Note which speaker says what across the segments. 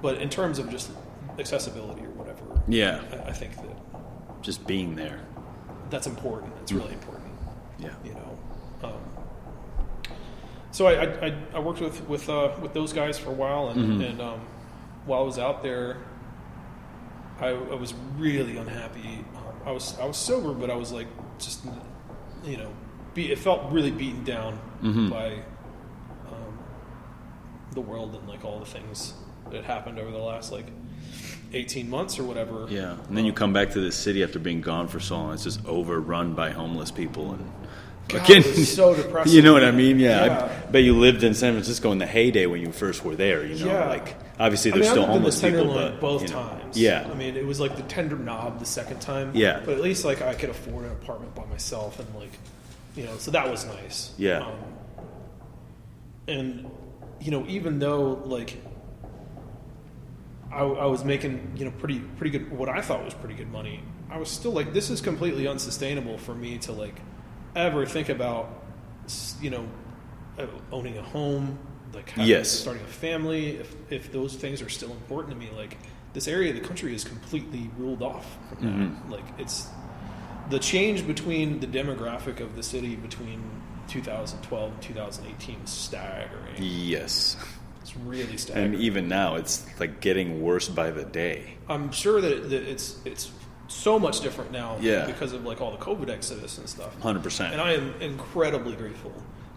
Speaker 1: But in terms of just accessibility or whatever,
Speaker 2: yeah,
Speaker 1: I think that
Speaker 2: just being there,
Speaker 1: that's important. It's really important.
Speaker 2: Yeah,
Speaker 1: you know. So I worked with those guys for a while, and while I was out there, I was really unhappy. I was sober, but I was like just, you know, it felt really beaten down by the world and like all the things that had happened over the last like 18 months or whatever.
Speaker 2: Yeah, and then you come back to this city after being gone for so long. It's just overrun by homeless people and.
Speaker 1: God, it was so depressing.
Speaker 2: You know what I mean? Yeah. I bet you lived in San Francisco in the heyday when you first were there. You know,
Speaker 1: yeah.
Speaker 2: like obviously there's still homeless people, but
Speaker 1: both times.
Speaker 2: Yeah.
Speaker 1: I mean, it was like the tender knob the second time.
Speaker 2: Yeah.
Speaker 1: But at least like I could afford an apartment by myself, and like, you know, so that was nice.
Speaker 2: Yeah.
Speaker 1: And you know, even though like I was making, you know, pretty good, what I thought was pretty good money, I was still like, this is completely unsustainable for me to like ever think about, you know, owning a home, like starting a family, if those things are still important to me. Like, this area of the country is completely ruled off from that. Like, it's the change between the demographic of the city between 2012 and 2018 is staggering.
Speaker 2: Yes.
Speaker 1: It's really staggering.
Speaker 2: And even now, it's like getting worse by the day.
Speaker 1: I'm sure that it's so much different now because of like all the COVID exodus and stuff.
Speaker 2: 100%.
Speaker 1: And I am incredibly grateful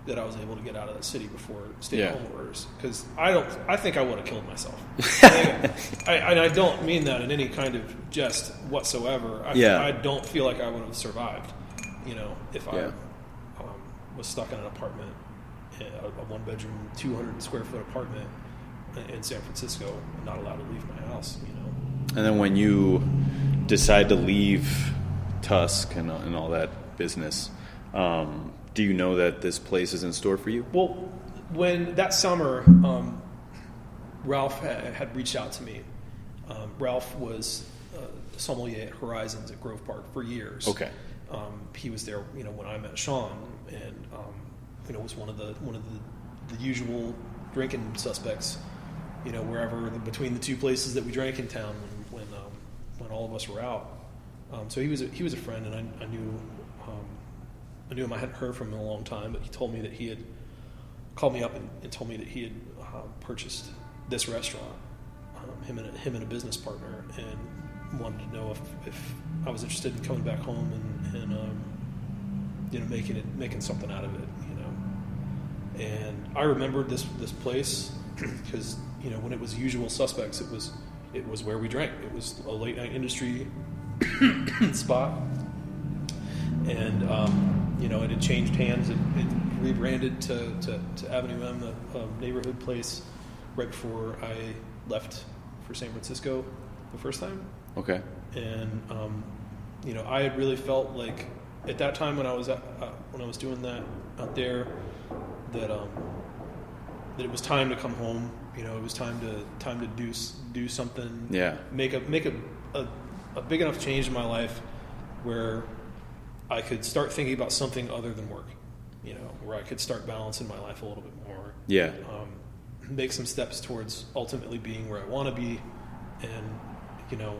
Speaker 1: that I was able to get out of that city before stay-at-home orders, because I think I would have killed myself. I don't mean that in any kind of jest whatsoever. I don't feel like I would have survived, you know, if I was stuck in an apartment, a one-bedroom, 200-square-foot apartment in San Francisco, and not allowed to leave my house, you know.
Speaker 2: And then when you decide to leave Tusk and all that business, do you know that this place is in store for you?
Speaker 1: Well, when that summer, Ralph had reached out to me. Ralph was sommelier at Horizons at Grove Park for years.
Speaker 2: Okay.
Speaker 1: He was there, you know, when I met Sean, and you know, was one of the usual drinking suspects, you know, wherever between the two places that we drank in town when all of us were out. So he was a friend, and I knew him. I hadn't heard from him in a long time, but he told me that he had called me up and told me that he had purchased this restaurant, him and a business partner, and wanted to know if I was interested in coming back home and you know, making something out of it, you know. And I remembered this place because, you know, when it was Usual Suspects, it was where we drank. It was a late night industry spot, and you know, it had changed hands. It rebranded to Avenue M, a neighborhood place, right before I left for San Francisco the first time.
Speaker 2: Okay.
Speaker 1: And you know, I had really felt like at that time when I was doing that out there, that it was time to come home. You know, it was time to do something.
Speaker 2: Yeah.
Speaker 1: Make a big enough change in my life where I could start thinking about something other than work. You know, where I could start balancing my life a little bit more.
Speaker 2: Yeah.
Speaker 1: Make some steps towards ultimately being where I want to be, and you know,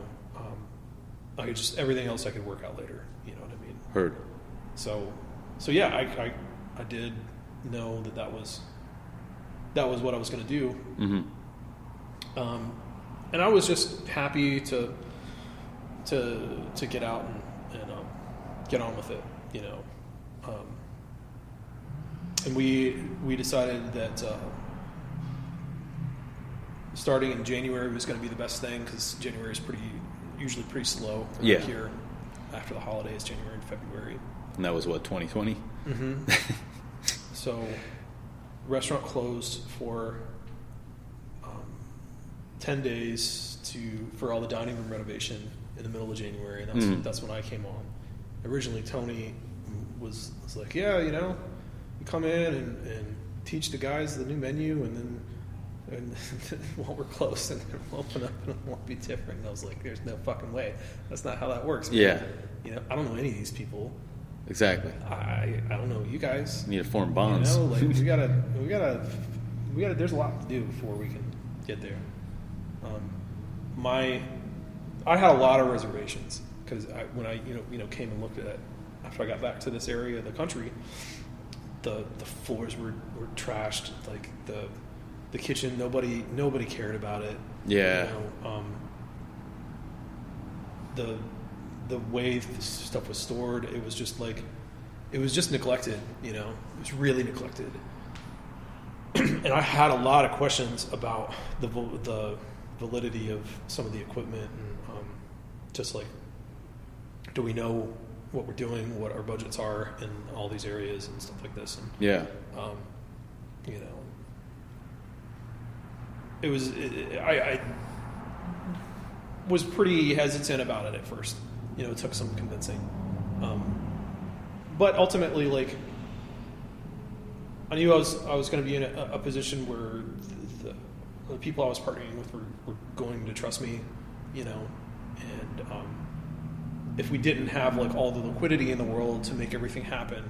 Speaker 1: I could just, everything else I could work out later. You know what I mean?
Speaker 2: Heard.
Speaker 1: So yeah, I did know that was what I was going to do. Mm-hmm. And I was just happy to get out and get on with it, you know. And we decided that starting in January was going to be the best thing, because January is usually pretty slow here after the holidays, January and February.
Speaker 2: And that was what, 2020?
Speaker 1: Mm-hmm. So restaurant closed for 10 days for all the dining room renovation in the middle of January, and that's when I came on. Originally, Tony was like, yeah, you know, you come in and teach the guys the new menu, and then while we're closed, and then we'll open up and it won't be different. And I was like, there's no fucking way. That's not how that works. Man.
Speaker 2: Yeah.
Speaker 1: You know, I don't know any of these people.
Speaker 2: Exactly.
Speaker 1: I don't know you guys.
Speaker 2: You need to form bonds.
Speaker 1: You know, like we gotta. There's a lot to do before we can get there. I had a lot of reservations because when I came and looked at it after I got back to this area of the country, the floors were trashed. Like the kitchen, nobody cared about it.
Speaker 2: Yeah.
Speaker 1: The way this stuff was stored, it was just neglected. It was really neglected. And I had a lot of questions about the validity of some of the equipment, and just like, do we know what we're doing, what our budgets are in all these areas and stuff like this? And,
Speaker 2: yeah.
Speaker 1: I was pretty hesitant about it at first. It took some convincing. But ultimately, like, I knew I was going to be in a position where the people I was partnering with were going to trust me, and if we didn't have like all the liquidity in the world to make everything happen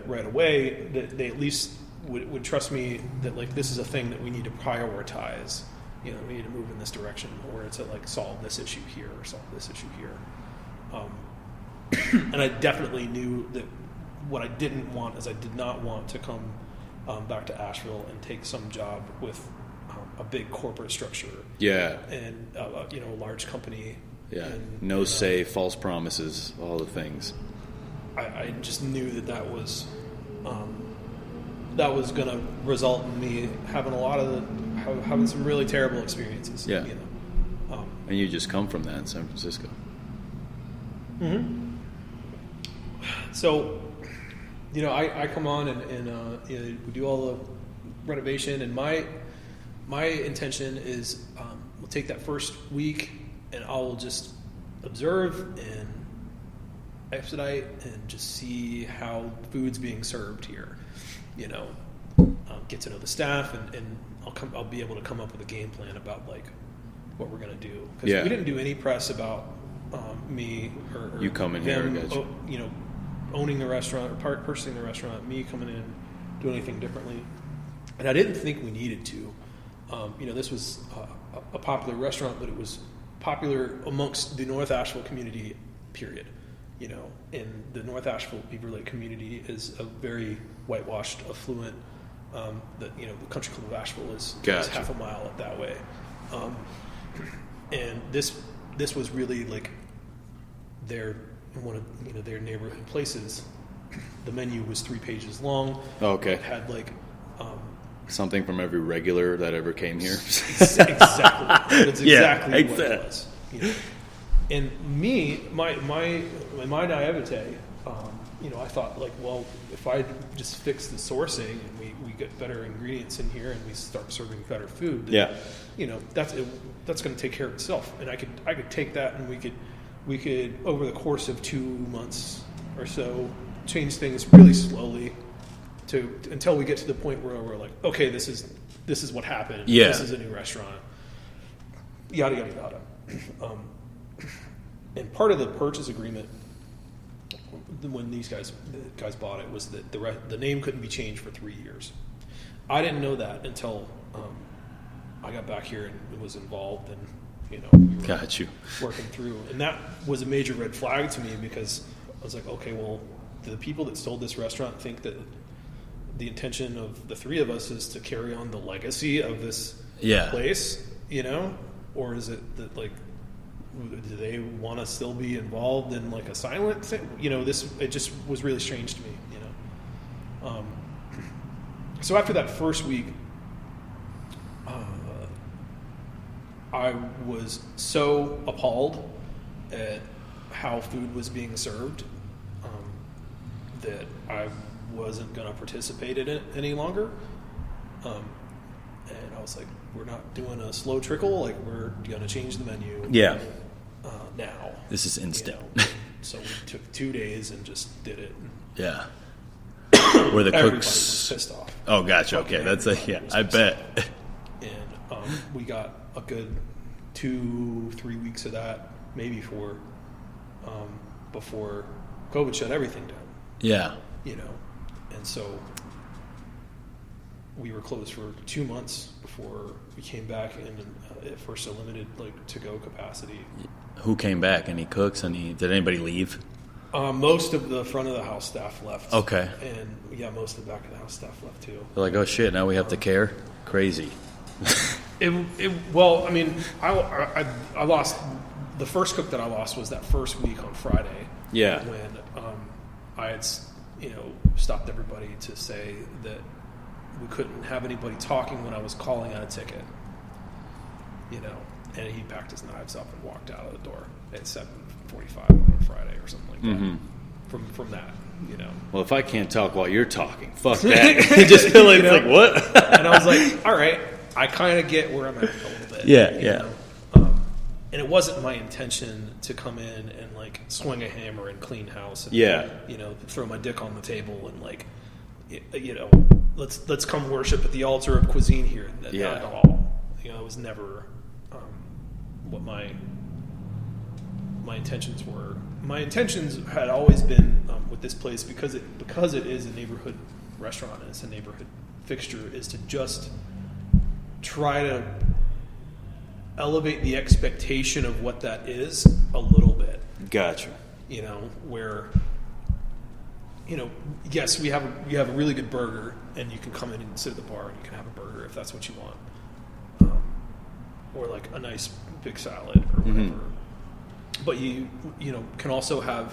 Speaker 1: right away, that they at least would trust me that like this is a thing that we need to prioritize. We need to move in this direction, or to like solve this issue here or solve this issue here. And I definitely knew that what I didn't want is I did not want to come back to Asheville and take some job with a big corporate structure. Yeah. And a large company.
Speaker 2: Yeah. And, say, false promises, all the things.
Speaker 1: I just knew that was going to result in me having having some really terrible experiences.
Speaker 2: Yeah. And you just come from that in San Francisco.
Speaker 1: Mm-hmm. So, I come on and we do all the renovation, and my intention is we'll take that first week and I will just observe and expedite and just see how food's being served here. Get to know the staff, and I'll be able to come up with a game plan about like what we're going to do, because we didn't do any press about me or
Speaker 2: you coming
Speaker 1: them,
Speaker 2: here,
Speaker 1: owning the restaurant or purchasing the restaurant, me coming in, doing anything differently. And I didn't think we needed to. This was a popular restaurant, but it was popular amongst the North Asheville community, period. And the North Asheville Beaver Lake community is a very whitewashed, affluent, the country club of Asheville is half a mile up that way. And this was really like one of their neighborhood places. The menu was 3 pages long.
Speaker 2: Oh, okay.
Speaker 1: It had like
Speaker 2: something from every regular that ever came here.
Speaker 1: Exactly. That's exactly what it was. And me, my naivete, I thought like, well, if I just fix the sourcing and we get better ingredients in here and we start serving better food, then, that's going to take care of itself. And I could take that and we could over the course of 2 months or so change things really slowly until we get to the point where we're like, okay, this is what happened.
Speaker 2: Yeah.
Speaker 1: This is a new restaurant. Yada yada yada. And part of the purchase agreement, when the guys bought it, was that the name couldn't be changed for 3 years. I didn't know that until I got back here and was involved, and we were working through. And that was a major red flag to me, because I was like, okay, well, do the people that sold this restaurant think that the intention of the three of us is to carry on the legacy of this place, or is it that like, do they want to still be involved in like a silent thing? It just was really strange to me, So after that first week, I was so appalled at how food was being served that I wasn't going to participate in it any longer. And I was like, we're not doing a slow trickle. Like, we're going to change the menu.
Speaker 2: Yeah.
Speaker 1: Now.
Speaker 2: This is instant.
Speaker 1: So we took 2 days and just did it.
Speaker 2: Yeah. Were the
Speaker 1: Everybody
Speaker 2: cooks
Speaker 1: was pissed off?
Speaker 2: Oh, gotcha. Okay, that's I bet.
Speaker 1: And we got a good 2-3 weeks of that, maybe 4, before COVID shut everything down.
Speaker 2: Yeah.
Speaker 1: And so we were closed for 2 months before we came back in at first a limited to-go capacity.
Speaker 2: Who came back? Any cooks? Did anybody leave?
Speaker 1: Most of the front of the house staff left.
Speaker 2: Okay.
Speaker 1: And most of the back of the house staff left too.
Speaker 2: They're like, oh shit, now we have to care? Crazy.
Speaker 1: Well, I mean, I lost, the first cook that I lost was that first week on Friday.
Speaker 2: Yeah.
Speaker 1: When I had, stopped everybody to say that we couldn't have anybody talking when I was calling out a ticket. And he packed his knives up and walked out of the door at 7:45 on Friday or something like that. From that,
Speaker 2: Well, if I can't talk while you're talking, fuck that. You just feel like, it's like, what?
Speaker 1: And I was like, all right, I kind of get where I'm at a little bit.
Speaker 2: Yeah.
Speaker 1: And it wasn't my intention to come in and swing a hammer and clean house. And, throw my dick on the table and let's come worship at the altar of cuisine here. Not at all. It was never what my intentions were. My intentions had always been with this place because it is a neighborhood restaurant and it's a neighborhood fixture, is to just try to elevate the expectation of what that is a little bit.
Speaker 2: Gotcha.
Speaker 1: Where yes, we have a really good burger, and you can come in and sit at the bar and you can have a burger if that's what you want, or a nice big salad or whatever. But you can also have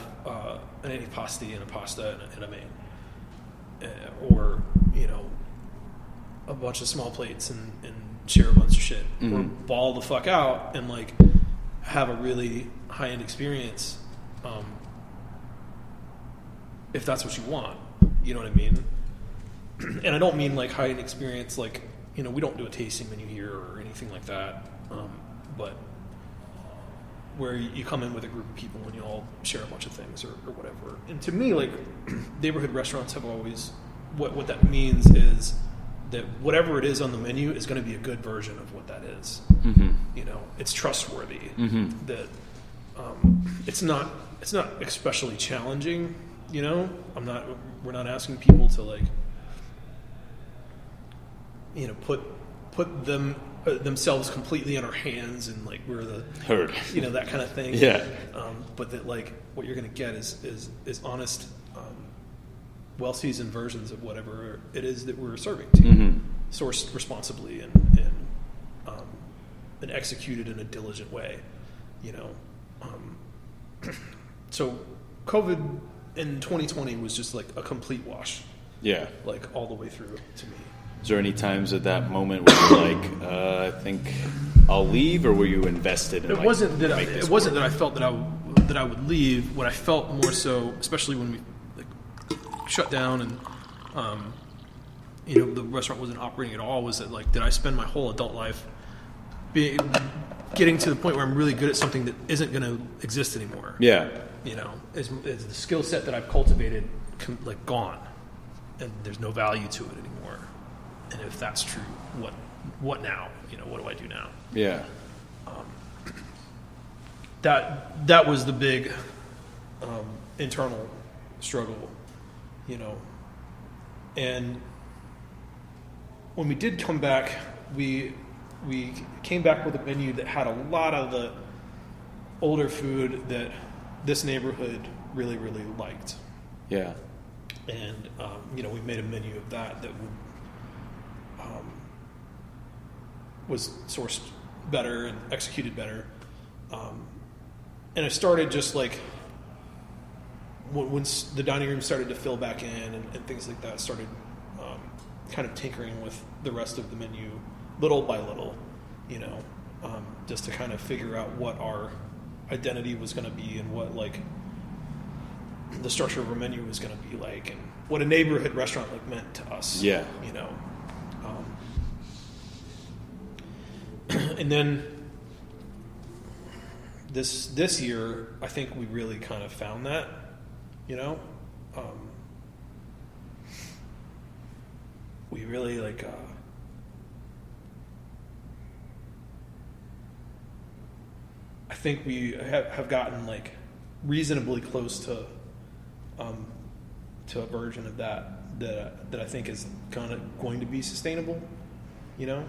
Speaker 1: an antipasti and a pasta and a main, or a bunch of small plates and share a bunch of shit, or ball the fuck out and have a really high end experience. If that's what you want, you know what I mean? And I don't mean high end experience, we don't do a tasting menu here or anything like that, but where you come in with a group of people and you all share a bunch of things or whatever. And to me, neighborhood restaurants have always, what that means is that whatever it is on the menu is going to be a good version of what that is. It's trustworthy. That it's not especially challenging. We're not asking people to put themselves completely in our hands and we're the
Speaker 2: herd,
Speaker 1: that kind of thing.
Speaker 2: Yeah.
Speaker 1: But that what you're going to get is honest, well-seasoned versions of whatever it is that we're serving to, sourced responsibly and executed in a diligent way. So COVID in 2020 was just a complete wash.
Speaker 2: Yeah.
Speaker 1: All the way through to me.
Speaker 2: Is there any times at that moment where you're I think I'll leave, or were you invested in
Speaker 1: it wasn't that I felt that I would leave. What I felt more so, especially when we shut down and the restaurant wasn't operating at all, was that did I spend my whole adult life getting to the point where I'm really good at something that isn't going to exist anymore?
Speaker 2: Yeah.
Speaker 1: Is the skill set that I've cultivated gone, and there's no value to it anymore. And if that's true, what now? What do I do now?
Speaker 2: Yeah.
Speaker 1: That was the big internal struggle, And when we did come back, we came back with a menu that had a lot of the older food that this neighborhood really, really liked.
Speaker 2: Yeah.
Speaker 1: And we made a menu of that would was sourced better and executed better. And I started just when the dining room started to fill back in and things like that, started kind of tinkering with the rest of the menu little by little, just to kind of figure out what our identity was going to be and what the structure of our menu was going to be and what a neighborhood restaurant meant to us.
Speaker 2: Yeah.
Speaker 1: And then this year, I think we really kind of found that, we really I think we have gotten reasonably close to a version of that that I think is kind of going to be sustainable. You know,